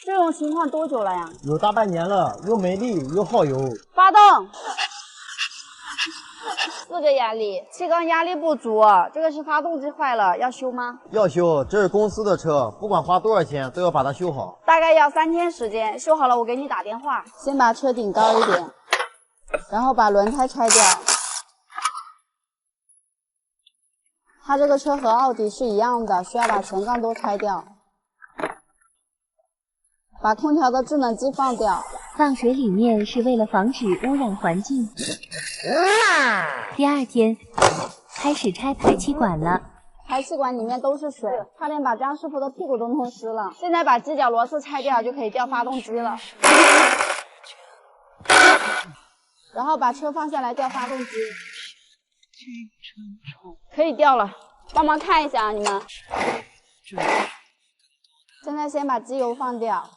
这种情况多久了呀？有大半年了，又没力又耗油。发动。4个压力，气缸压力不足，这个是发动机坏了，要修吗？要修，这是公司的车，不管花多少钱都要把它修好。大概要3天时间，修好了我给你打电话。先把车顶高一点，然后把轮胎拆掉。它这个车和奥迪是一样的，需要把前杠都拆掉。把空调的制冷机放掉，放水里面是为了防止污染环境。第2天，开始拆排气管了。排气管里面都是水，差点把张师傅的屁股都弄湿了。现在把机脚螺丝拆掉，就可以调发动机了。然后把车放下来调发动机，可以调了。帮忙看一下啊，你们。现在先把机油放掉。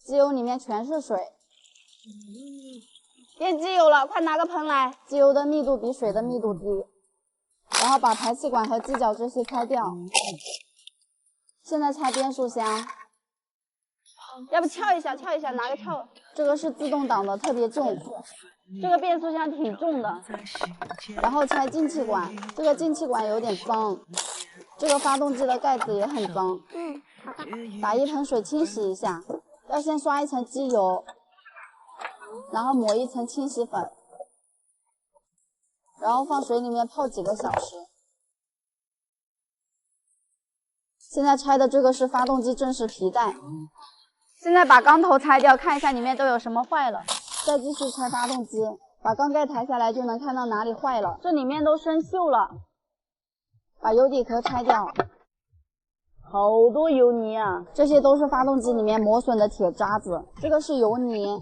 机油里面全是水，变机油了，快拿个盆来。机油的密度比水的密度低，然后把排气管和机脚这些拆掉。现在拆变速箱，要不撬一下，拿个撬。这个是自动挡的，特别重，这个变速箱挺重的。然后拆进气管，这个进气管有点脏，这个发动机的盖子也很脏。打一盆水清洗一下。要先刷一层机油，然后抹一层清洗粉，然后放水里面泡几个小时。现在拆的这个是发动机正时皮带。现在把缸头拆掉，看一下里面都有什么坏了。再继续拆发动机，把缸盖抬下来就能看到哪里坏了。这里面都生锈了。把油底壳拆掉。好多油泥啊！这些都是发动机里面磨损的铁渣子，这个是油泥。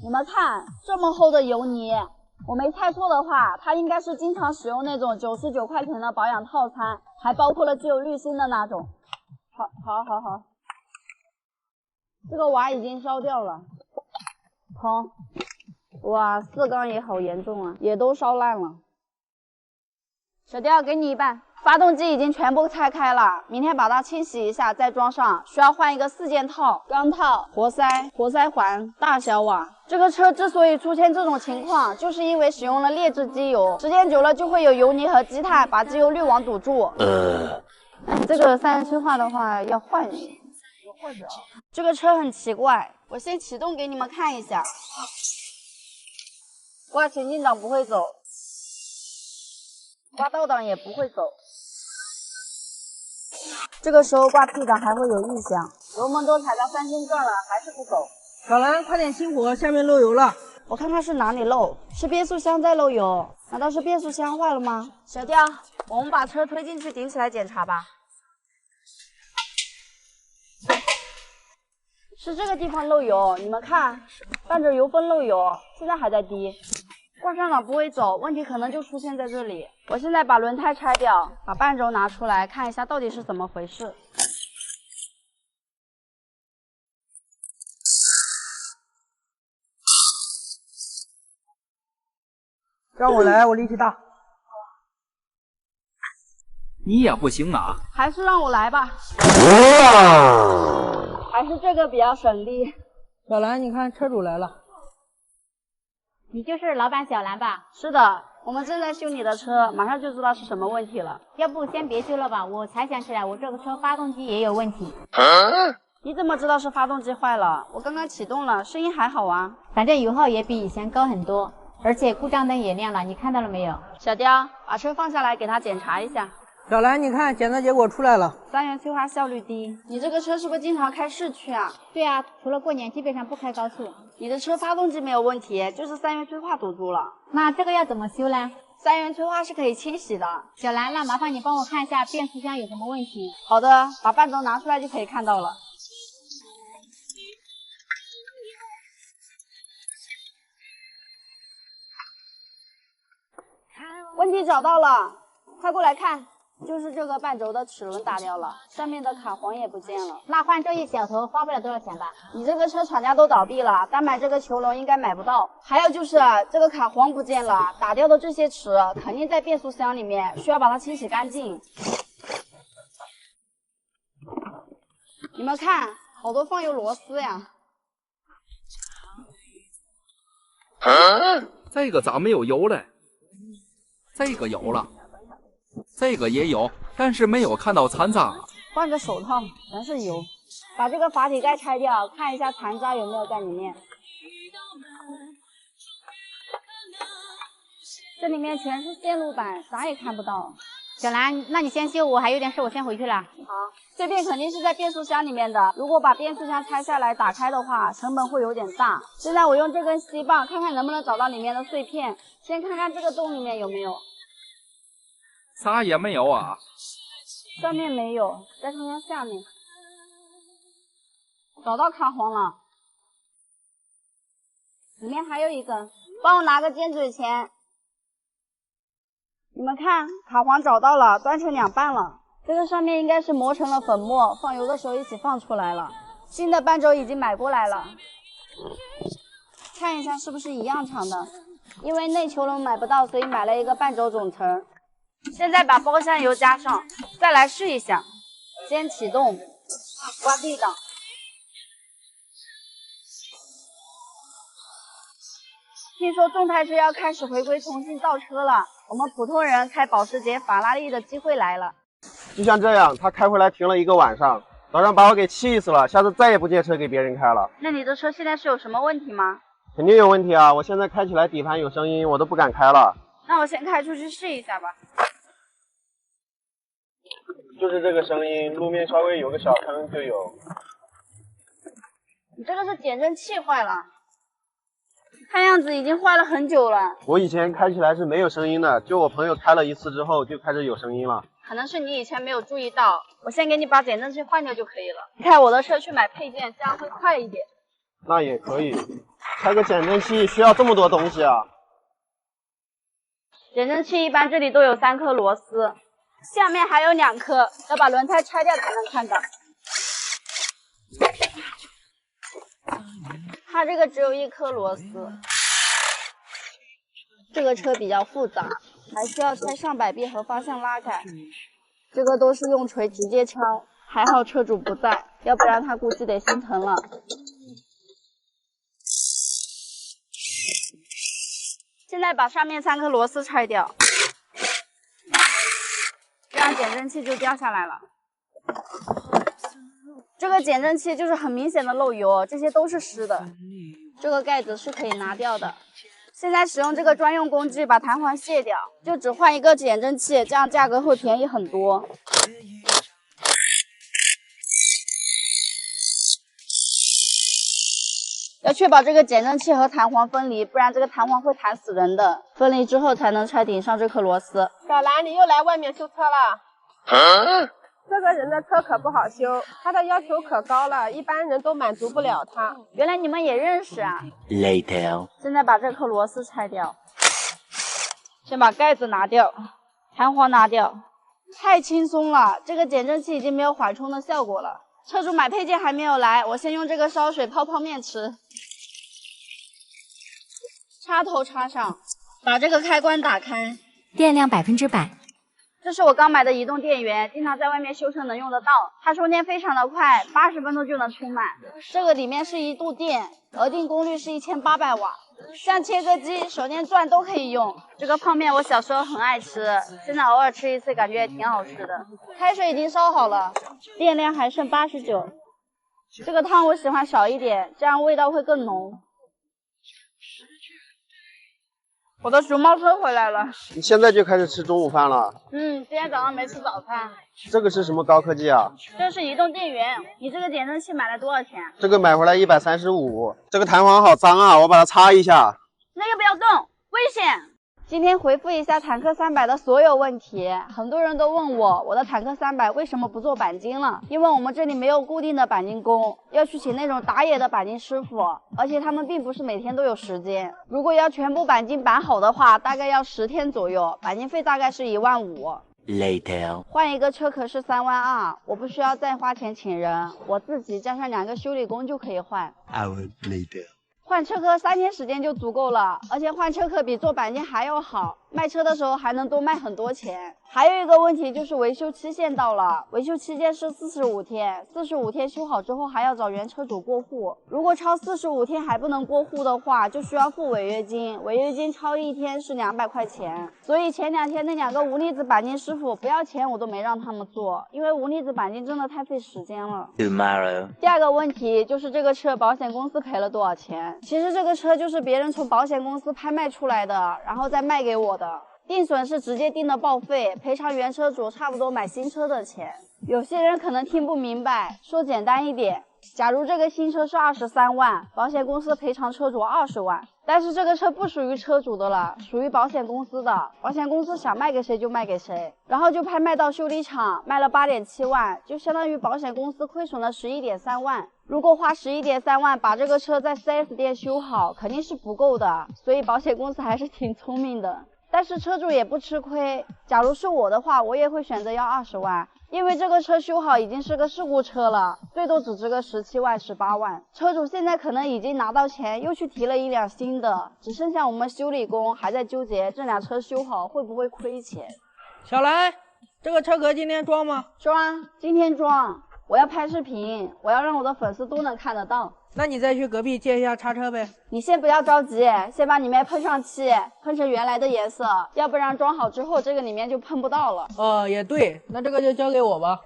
你们看，这么厚的油泥，我没猜错的话，它应该是经常使用那种99块钱的保养套餐，还包括了机油滤芯的那种。好，这个瓦已经烧掉了。砰！哇，4缸也好严重啊，也都烧烂了。小雕，给你一半。发动机已经全部拆开了，明天把它清洗一下再装上，需要换一个4件套、钢套、活塞环、大小瓦。这个车之所以出现这种情况，就是因为使用了劣质机油，时间久了就会有油泥和积碳把机油滤网堵住。这个3元催化的话要换掉。这个车很奇怪，我先启动给你们看一下。挂前进档不会走，挂倒档也不会走。这个时候挂 P 档还会有异响，油门都踩到3千转了，还是不走。小兰，快点熄火，下面漏油了。我看看是哪里漏，是变速箱在漏油，难道是变速箱坏了吗？小雕，我们把车推进去顶起来检查吧。是这个地方漏油，你们看，伴着油封漏油，现在还在滴。挂上档不会走，问题可能就出现在这里。我现在把轮胎拆掉，把半轴拿出来看一下到底是怎么回事。让我来，我力气大。你也不行啊！还是让我来吧。还是这个比较省力。小兰，你看车主来了。你就是老板小兰吧？是的，我们正在修你的车，马上就知道是什么问题了。要不先别修了吧，我才想起来我这个车发动机也有问题。你怎么知道是发动机坏了？我刚刚启动了，声音还好啊。反正油耗也比以前高很多，而且故障灯也亮了，你看到了没有？小雕，把车放下来给他检查一下。小兰，你看检测结果出来了，3元催化效率低。你这个车是不是经常开市区啊？对啊，除了过年基本上不开高速。你的车发动机没有问题，就是3元催化堵住了。那这个要怎么修呢？3元催化是可以清洗的。小兰，那麻烦你帮我看一下变速箱有什么问题。好的，把半轴拿出来就可以看到了。问题找到了，快过来看。就是这个半轴的齿轮打掉了，上面的卡簧也不见了。那换这一小头花不了多少钱吧？你这个车厂家都倒闭了，单买这个球笼应该买不到。还有就是这个卡簧不见了，打掉的这些齿肯定在变速箱里面，需要把它清洗干净。你们看，好多放油螺丝呀。这个咋没有油嘞？这个有了，这个也有，但是没有看到残渣。换个手套，全是油。把这个阀体盖拆掉，看一下残渣有没有在里面。这里面全是线路板，啥也看不到。小兰，那你先修，我还有点事，我先回去了。好，这边肯定是在变速箱里面的。如果把变速箱拆下来打开的话，成本会有点大。现在我用这根锡棒看看能不能找到里面的碎片。先看看这个洞里面有没有。啥也没有啊。上面没有，再看看下面。找到卡簧了，里面还有一根，帮我拿个尖嘴钳。你们看，卡簧找到了，断成2半了。这个上面应该是磨成了粉末，放油的时候一起放出来了。新的半轴已经买过来了，看一下是不是一样长的。因为内球轮买不到，所以买了一个半轴总成。现在把包厢油加上，再来试一下。先启动，关闭档。听说众泰车要开始回归重新造车了，我们普通人开保时捷、法拉利的机会来了。就像这样，他开回来停了1个晚上，早上把我给气死了，下次再也不借车给别人开了。那你的车现在是有什么问题吗？肯定有问题啊！我现在开起来底盘有声音，我都不敢开了。那我先开出去试一下吧。就是这个声音，路面稍微有个小坑就有。你这个是减震器坏了，看样子已经坏了很久了。我以前开起来是没有声音的，就我朋友开了1次之后就开始有声音了。可能是你以前没有注意到，我先给你把减震器换掉就可以了。你开我的车去买配件，这样会快一点。那也可以，开个减震器需要这么多东西啊？减震器一般这里都有3颗螺丝，下面还有2颗，要把轮胎拆掉才能看到。它这个只有1颗螺丝。这个车比较复杂，还需要拆上摆臂和方向拉杆。这个都是用锤直接敲，还好车主不在，要不然他估计得心疼了。现在把上面3颗螺丝拆掉，这样减震器就掉下来了。这个减震器就是很明显的漏油，这些都是湿的。这个盖子是可以拿掉的。现在使用这个专用工具把弹簧卸掉，就只换一个减震器，这样价格会便宜很多。要确保这个减震器和弹簧分离，不然这个弹簧会弹死人的。分离之后才能拆顶上这颗螺丝。小兰，你又来外面修车了？这个人的车可不好修，他的要求可高了，一般人都满足不了他。原来你们也认识啊 Later。现在把这颗螺丝拆掉，先把盖子拿掉，弹簧拿掉。太轻松了，这个减震器已经没有缓冲的效果了。车主买配件还没有来，我先用这个烧水泡泡面吃。插头插上，把这个开关打开，电量100%。这是我刚买的移动电源，经常在外面修车能用得到。它充电非常的快，80分钟就能充满。这个里面是1度电，额定功率是1800瓦，像切割机、手电钻都可以用。这个泡面我小时候很爱吃，现在偶尔吃一次感觉也挺好吃的。开水已经烧好了，电量还剩89。这个汤我喜欢少一点，这样味道会更浓。我的熊猫车回来了。你现在就开始吃中午饭了？今天早上没吃早餐。这个是什么高科技啊？这是移动电源。你这个减震器买了多少钱？这个买回来135。这个弹簧好脏啊，我把它擦一下。那个不要动，危险。今天回复一下坦克300的所有问题。很多人都问我的坦克300为什么不做钣金了？因为我们这里没有固定的钣金工，要去请那种打野的钣金师傅，而且他们并不是每天都有时间。如果要全部钣金钣好的话，大概要10天左右，钣金费大概是15000。Later。换一个车壳是32000，我不需要再花钱请人，我自己加上2个修理工就可以换。Hour later。换车壳3天时间就足够了，而且换车壳比做钣金还要好，卖车的时候还能多卖很多钱。还有一个问题就是维修期限到了，维修期间是45天，45天修好之后还要找原车主过户。如果超45天还不能过户的话，就需要付违约金，违约金超1天是200块钱。所以前2天那2个无离子钣金师傅不要钱我都没让他们做，因为无离子钣金真的太费时间了。Tomorrow. 第二个问题就是这个车保险公司赔了多少钱？其实这个车就是别人从保险公司拍卖出来的，然后再卖给我的。定损是直接定的报废，赔偿原车主差不多买新车的钱。有些人可能听不明白，说简单一点，假如这个新车是23万，保险公司赔偿车主20万，但是这个车不属于车主的了，属于保险公司的，保险公司想卖给谁就卖给谁，然后就拍卖到修理厂，卖了8.7万，就相当于保险公司亏损了11.3万。如果花11.3万把这个车在 4S 店修好，肯定是不够的，所以保险公司还是挺聪明的。但是车主也不吃亏，假如是我的话，我也会选择要20万，因为这个车修好已经是个事故车了，最多只值个17万、18万。车主现在可能已经拿到钱，又去提了一辆新的，只剩下我们修理工还在纠结这辆车修好会不会亏钱。小兰，这个车壳今天装吗？装，今天装。我要拍视频，我要让我的粉丝都能看得到。那你再去隔壁借一下叉车呗。你先不要着急，先把里面喷上漆，喷成原来的颜色，要不然装好之后这个里面就喷不到了。哦，也对，那这个就交给我吧。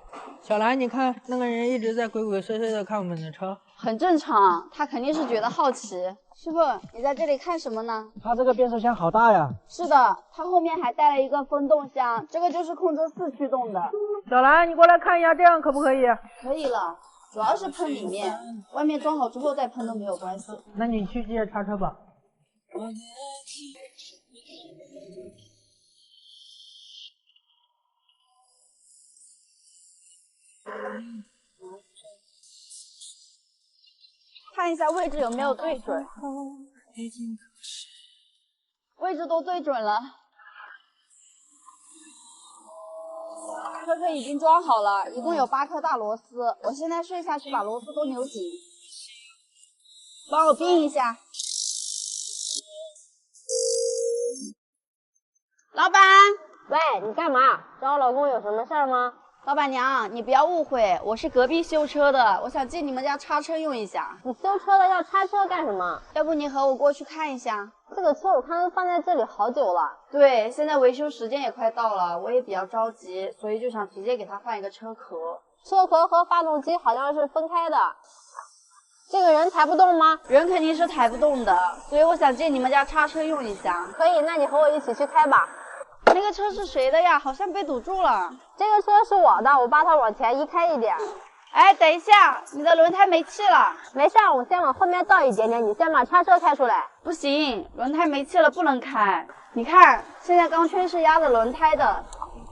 小兰，你看那个人一直在鬼鬼祟祟的看我们的车，很正常，他肯定是觉得好奇。师傅，你在这里看什么呢？它这个变速箱好大呀。是的，它后面还带了一个风动箱，这个就是控制4驱动的。小兰，你过来看一下，这样可不可以？可以了，主要是喷里面，外面装好之后再喷都没有关系。那你去借叉车吧。看一下位置有没有对准，位置都对准了。车壳已经装好了，一共有8颗大螺丝，我现在睡下去把螺丝都扭紧，帮我并一下。老板，喂，你干嘛？找我老公有什么事儿吗？老板娘，你不要误会，我是隔壁修车的，我想借你们家叉车用一下。你修车的要叉车干什么？要不你和我过去看一下？这个车我看放在这里好久了。对，现在维修时间也快到了，我也比较着急，所以就想直接给他换一个车壳。车壳和发动机好像是分开的。这个人抬不动吗？人肯定是抬不动的，所以我想借你们家叉车用一下。可以，那你和我一起去开吧。那个车是谁的呀？好像被堵住了。这个车是我的，我把它往前移开一点。哎，等一下，你的轮胎没气了。没事，我先往后面倒一点点，你先把叉车开出来。不行，轮胎没气了，不能开。你看，现在钢圈是压着轮胎的，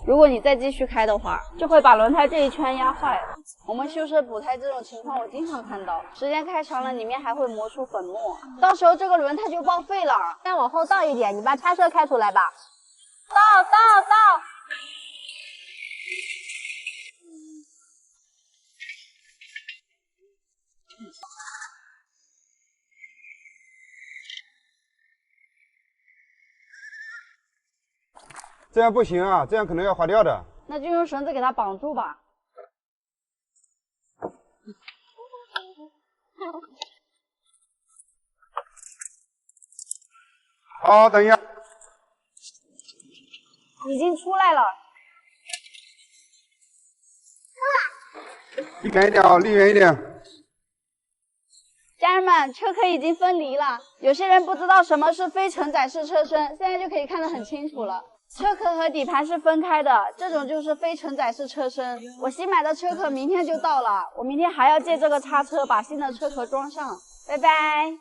如果你再继续开的话，就会把轮胎这一圈压坏。我们修车补胎这种情况我经常看到，时间开长了，里面还会磨出粉末，到时候这个轮胎就报废了。先往后倒一点，你把叉车开出来吧。倒！这样不行啊，这样可能要滑掉的。那就用绳子给它绑住吧。好，等一下。已经出来了。离远一点啊，离远一点。家人们，车壳已经分离了。有些人不知道什么是非承载式车身，现在就可以看得很清楚了。车壳和底盘是分开的，这种就是非承载式车身。我新买的车壳明天就到了，我明天还要借这个叉车把新的车壳装上。拜拜。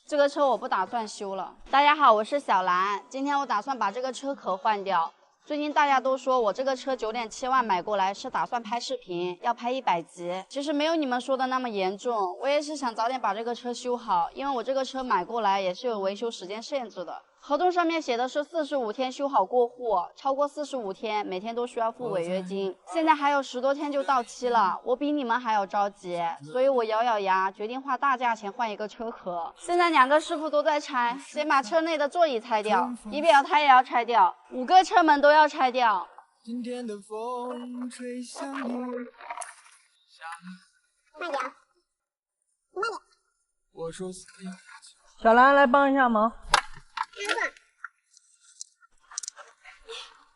这个车我不打算修了。大家好，我是小兰，今天我打算把这个车壳换掉。最近大家都说我这个车9.7万买过来是打算拍视频，要拍100集。其实没有你们说的那么严重，我也是想早点把这个车修好，因为我这个车买过来也是有维修时间限制的。合同上面写的是45天修好过户，超过45天每天都需要付违约金。现在还有10多天就到期了，我比你们还要着急，所以我咬咬牙决定花大价钱换一个车壳。现在2个师傅都在拆，先把车内的座椅拆掉，仪表台也要拆掉，5个车门都要拆掉。今天的风吹向你，慢点，慢点。我说小兰来帮一下忙。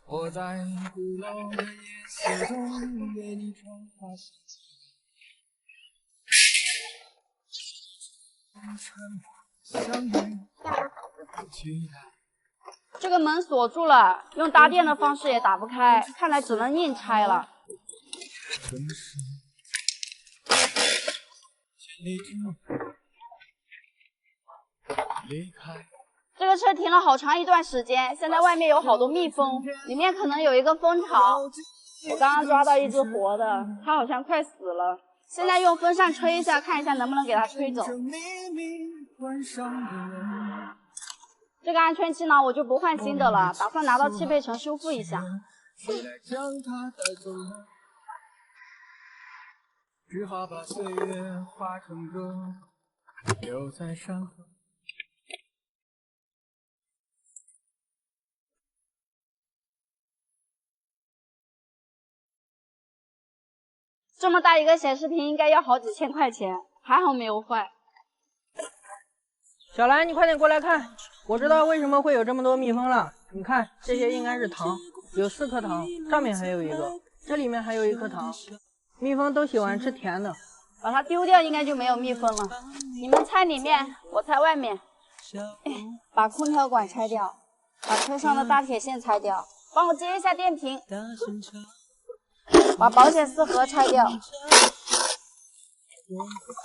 我在古老的夜色中为你传话相遇，这个门锁住了，用搭电的方式也打不开，看来只能硬拆了。这个车停了好长一段时间，现在外面有好多蜜蜂，里面可能有一个蜂巢。我刚刚抓到一只活的，它好像快死了。现在用风扇吹一下，看一下能不能给它吹走。这个安全气囊我就不换新的了，打算拿到汽配城修复一下。只好把岁月化成歌，留在山河。这么大一个显示屏应该要好几千块钱，还好没有坏。小兰，你快点过来看，我知道为什么会有这么多蜜蜂了。你看，这些应该是糖，有4颗糖，上面还有一个，这里面还有1颗糖。蜜蜂都喜欢吃甜的，把它丢掉应该就没有蜜蜂了。你们猜里面，我猜外面。把空调管拆掉，把车上的大铁线拆掉，帮我接一下电瓶。把保险丝盒拆掉，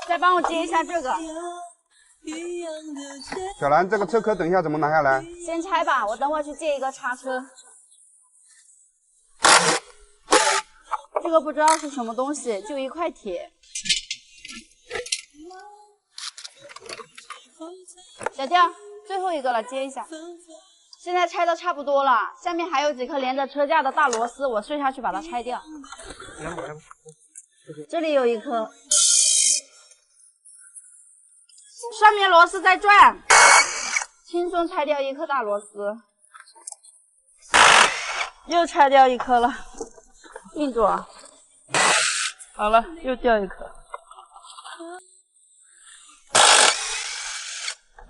再帮我接一下这个。小兰，这个车壳等一下怎么拿下来？先拆吧，我等会去借一个叉车。这个不知道是什么东西，就一块铁。小调，最后一个了，接一下。现在拆的差不多了，下面还有几颗连着车架的大螺丝，我睡下去把它拆掉。这里有一颗，上面螺丝在转，轻松拆掉1颗大螺丝，又拆掉1颗了，硬住啊！好了，又掉1颗，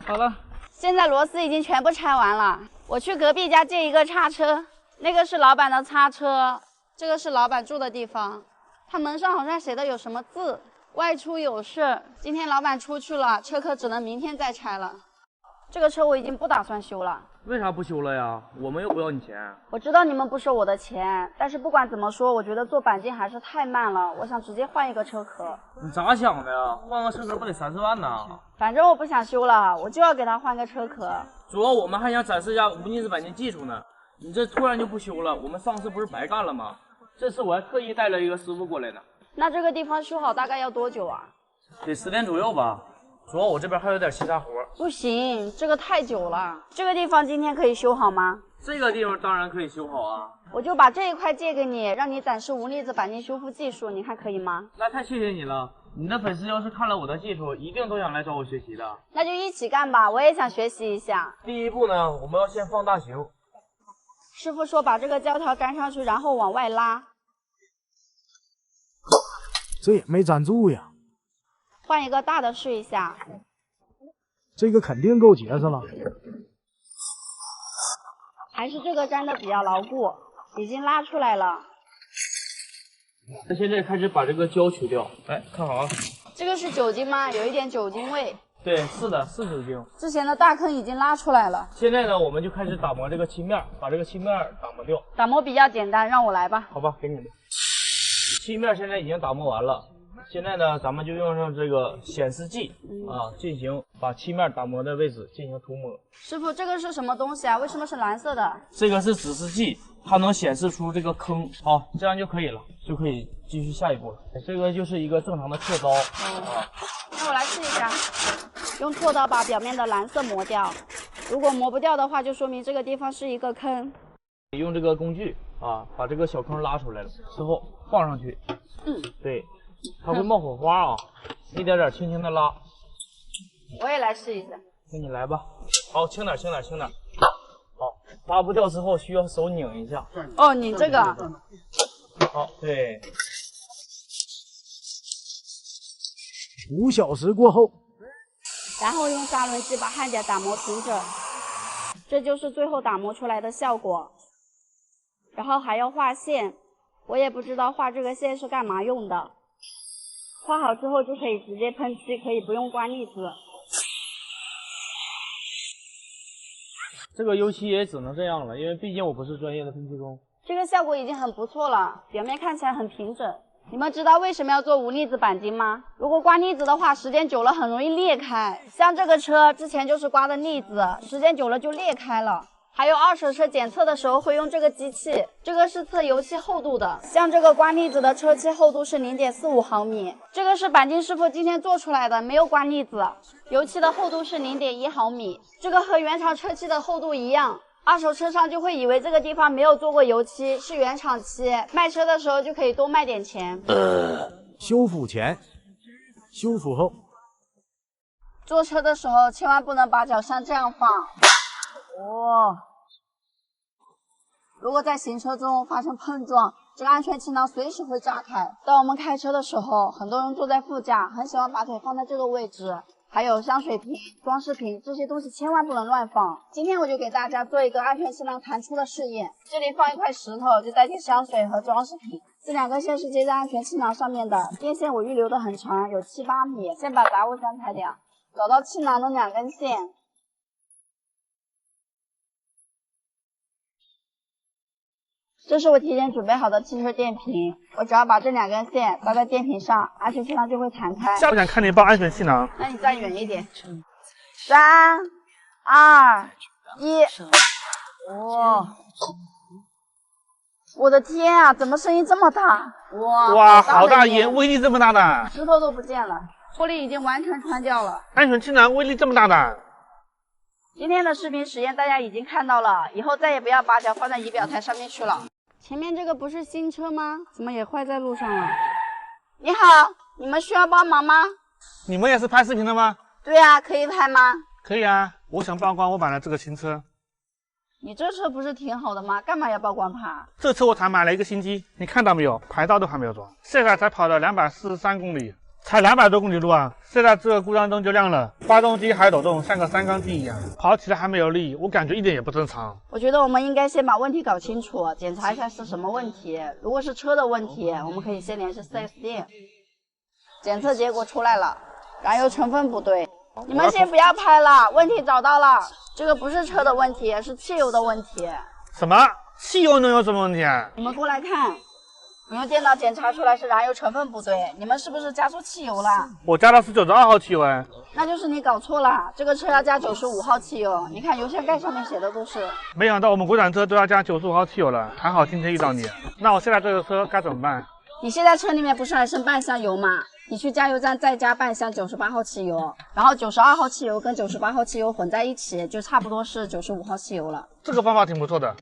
好了。现在螺丝已经全部拆完了，我去隔壁家借一个叉车，那个是老板的叉车，这个是老板住的地方。他门上好像写的有什么字，外出有事，今天老板出去了，车壳只能明天再拆了。这个车我已经不打算修了。为啥不修了呀？我们又不要你钱。我知道你们不收我的钱，但是不管怎么说，我觉得做钣金还是太慢了，我想直接换一个车壳。你咋想的呀？换个车壳不得30万呢？反正我不想修了，我就要给他换个车壳。主要我们还想展示一下无腻子钣金技术呢。你这突然就不修了，我们上次不是白干了吗？这次我还特意带了一个师傅过来呢。那这个地方修好大概要多久啊？得10天左右吧。主要我这边还有点其他活。不行，这个太久了。这个地方今天可以修好吗？这个地方当然可以修好啊。我就把这一块借给你，让你展示无腻子钣金修复技术，你看可以吗？那太谢谢你了。你的粉丝要是看了我的技术，一定都想来找我学习的。那就一起干吧，我也想学习一下。第一步呢，我们要先放大修。师傅说把这个胶条粘上去，然后往外拉。这也没粘住呀。换一个大的试一下。这个肯定够结实了。还是这个粘的比较牢固，已经拉出来了。那现在开始把这个胶去掉。来看好啊。这个是酒精吗？有一点酒精味。对，是的，是酒精。之前的大坑已经拉出来了。现在呢，我们就开始打磨这个漆面，把这个漆面打磨掉。打磨比较简单，让我来吧。好吧，给你们。漆面现在已经打磨完了。现在呢，咱们就用上这个显示剂啊，进行把漆面打磨的位置进行涂抹。师傅，这个是什么东西啊？为什么是蓝色的？这个是指示剂，它能显示出这个坑。好，这样就可以了，就可以继续下一步了。这个就是一个正常的锉刀啊。那我来试一下，用锉刀把表面的蓝色磨掉。如果磨不掉的话，就说明这个地方是一个坑。用这个工具啊，把这个小坑拉出来了之后放上去。对，它会冒火花啊，一点点轻轻的拉。我也来试一下。那你来吧。好，轻点，轻点，轻点。好，拉不掉之后需要手拧一下。哦，拧这个。好，对。 5小时过后，然后用砂轮机把焊点打磨平整，这就是最后打磨出来的效果。然后还要画线，我也不知道画这个线是干嘛用的。画好之后就可以直接喷漆，可以不用刮腻子。这个油漆也只能这样了，因为毕竟我不是专业的喷漆工。这个效果已经很不错了，表面看起来很平整。 你们知道为什么要做无腻子钣金吗？如果刮腻子的话，时间久了很容易裂开。像这个车之前就是刮的腻子，时间久了就裂开了。还有二手车检测的时候会用这个机器，这个是测油漆厚度的。像这个刮腻子的车漆厚度是0.45毫米，这个是钣金师傅今天做出来的，没有刮腻子。油漆的厚度是0.1毫米，这个和原厂车漆的厚度一样。 二手车商就会以为这个地方没有做过油漆，是原厂漆，卖车的时候就可以多卖点钱。修复前、修复后，坐车的时候千万不能把脚像这样放。如果在行车中发生碰撞，这个安全气囊随时会炸开。当我们开车的时候，很多人坐在副驾，很喜欢把腿放在这个位置。 还有香水瓶、装饰品这些东西千万不能乱放。今天我就给大家做一个安全气囊弹出的试验。这里放一块石头，就代替香水和装饰品。这2根线是接在安全气囊上面的，电线我预留的很长，有7、8米。先把杂物删开掉，找到气囊的2根线。这是我提前准备好的汽车电瓶，我只要把这2根线搭在电瓶上，安全气囊就会弹开。我想看你抱安全气囊。那你站远一点。3、2、1，哇！我的天啊，怎么声音这么大？哇，好大烟，威力这么大的！石头都不见了，玻璃已经完全穿掉了。安全气囊威力这么大的！今天的视频实验大家已经看到了，以后再也不要把脚放在仪表台上面去了。前面这个不是新车吗？怎么也坏在路上了？你好，你们需要帮忙吗？你们也是拍视频的吗？对啊，可以拍吗？可以啊，我想曝光我买了这个新车。你这车不是挺好的吗？干嘛要曝光它？这车我才买了1个星期，你看到没有？牌照都还没有装，现在才跑了243公里，才200多公里路啊！现在这个故障灯就亮了，发动机还抖动，像个3缸机一样，跑起来还没有力，我感觉一点也不正常。我觉得我们应该先把问题搞清楚，检查一下是什么问题。如果是车的问题，我们可以先联系 4S 店。检测结果出来了，燃油成分不对。你们先不要拍了，问题找到了，这个不是车的问题，是汽油的问题。什么？汽油能有什么问题啊？你们过来看，我用电脑检查出来是燃油成分不对，你们是不是加错汽油了？我加的是92号汽油哎。那就是你搞错了，这个车要加95号汽油，你看油箱盖上面写的都是。没想到我们国产车都要加95号汽油了，还好今天遇到你。那我现在这个车该怎么办？你现在车里面不是还剩半箱油吗？你去加油站再加半箱98号汽油，然后92号汽油跟98号汽油混在一起，就差不多是95号汽油了。这个方法挺不错的。